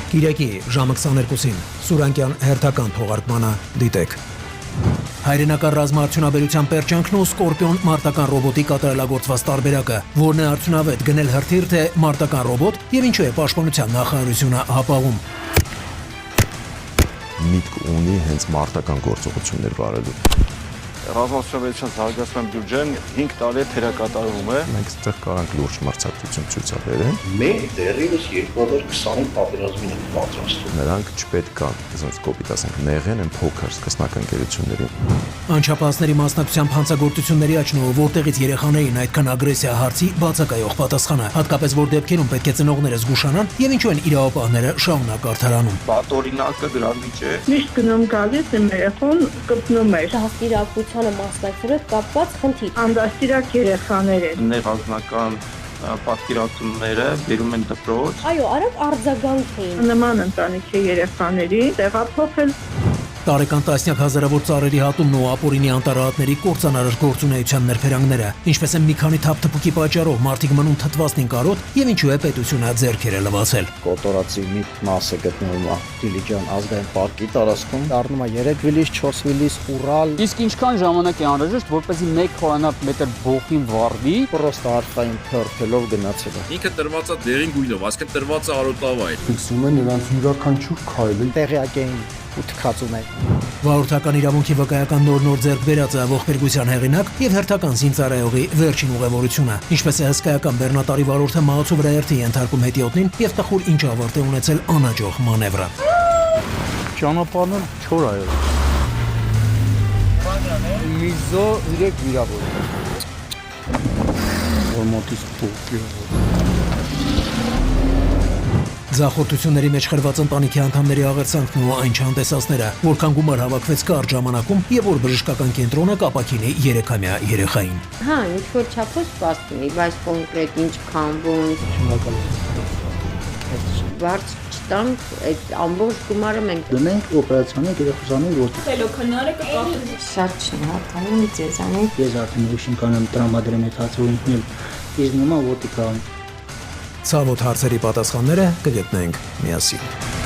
Կիրակի ժամը 22-ին Սուրանկյան հերթական թողարկմանը դիտեք։ Հայրենական ռազմաարդյունաբերության պերճանքն ու Սկորպիոն մարտական ռոբոտի կատարելագործված տարբերակը, որն է արդյունավետ գնել հրթիռ թե մարտական ռոբոտ եւ ինչու է պաշտպանության նախարարությունը հապաղում։ Միտք ունի հենց մարտական գործողություններ վարելու։ Ռազմավարության զարգացման բյուջեն 5 տարի թերակատարվում է։ Մենք այստեղ կարանք լուրջ մրցակցություն ցույցաբերենք։ Մենք դեռևս 2020 պատերազմին ենք պատրաստվում։ Նրանք չպետք է, ասենք կոպիտ ասենք, նեղեն են փոքր սկսնակ ընկերություններին։ Անչափահասների մասնակցությամբ հանցագործությունների աճնով, որտեղից երեխաներին այդքան ագրեսիա հարցի բացակայող պատասխանը, հատկապես որ դեպքերում պետք է ծնողները զգուշանան եւ ինչու են իրավապահները շարունակ արդարանում։ Պատօրինակը դրանից է։ Միշտ գնում գալիս եմ երեխան կպնում էր։ Դաստիարակությանը մասնակցելու կապված խնդիր։ Անդաստիրակ երեխաներ են։ Նեղազնական պատկերացումները բերում են դպրոց։ Այո, արագ արձագանք էին։ Նման ընտանիքի երեխաների տեղափոխել։ Տարեկան տասնյակ հազարավոր ծառերի հատումն ու ապօրինի անտառահատների կործանարար գործունեության ներფերանքները, ինչպես են մի քանի թափթփուկի պատճառով մարդիկ մնում թթվածնին կարոտ եւ ինչու է պետությունը ձեռքերը լվացել։ Կոտորածի մի մասը գտնվում է Դիլիջան ազգային պարկի տարածքում, դառնում է 3 վիլիս, 4 վիլիս, Ուրալ։ Իսկ ինչքան ժամանակ է անհրաժեշտ, որպեսզի 1 խորանապ մետր բոխին վառվի, պրոստը արխային թրթելով գնացել է։ Ինքը տրված է դերին գույնով, այսինքն տրված է արոտավայր։ Ֆիքսում են նրանց յուրաքանչյուր քայլը։ Տեղյակ էին ու թքածում են։ Վարորդական իրավունքի վկայական նոր ձեռք բերած է ողբերգության հեղինակ եւ հերթական զինծառայողի վերջին ուղևորությունը, ինչպես է հսկայական բեռնատարի վարորդը մահացու վրաերթի ենթարկում հետիոտնին եւ տխուր ինչ ավարտ է ունեցել անհաջող մանևրը։ Ճանապարհն չոր է։ Միզո 3 վիրավոր։ Որ մոտից փոքր։ Ձախորդությունների մեջ խրված ընտանիքի անդամների աղերսանքն ու այն չհանդեսածները, որքան գումար հավաքվեց կարճ ժամանակում եւ որ բժշկական կենտրոնը կապակինի 3-ամյա երեխային։ Հա, ինչ որ չափով սպաստնի, բայց կոնկրետ ինչքան ոնց։ Բարձ չտանք, այդ ամբողջ գումարը մենք Դնենք օպերացիոնի երեխուսանի ոտի։ Տելոքնարը կպատի։ Շատ շնորհակալ եմ ձեզանից։ Ես արդեն ուրիշին կանեմ տրամադրեմ այդ հացուրինքն իզնումա ոտի կան։ Ցավոտ հարցերի պատասխանները կգտնենք միասին։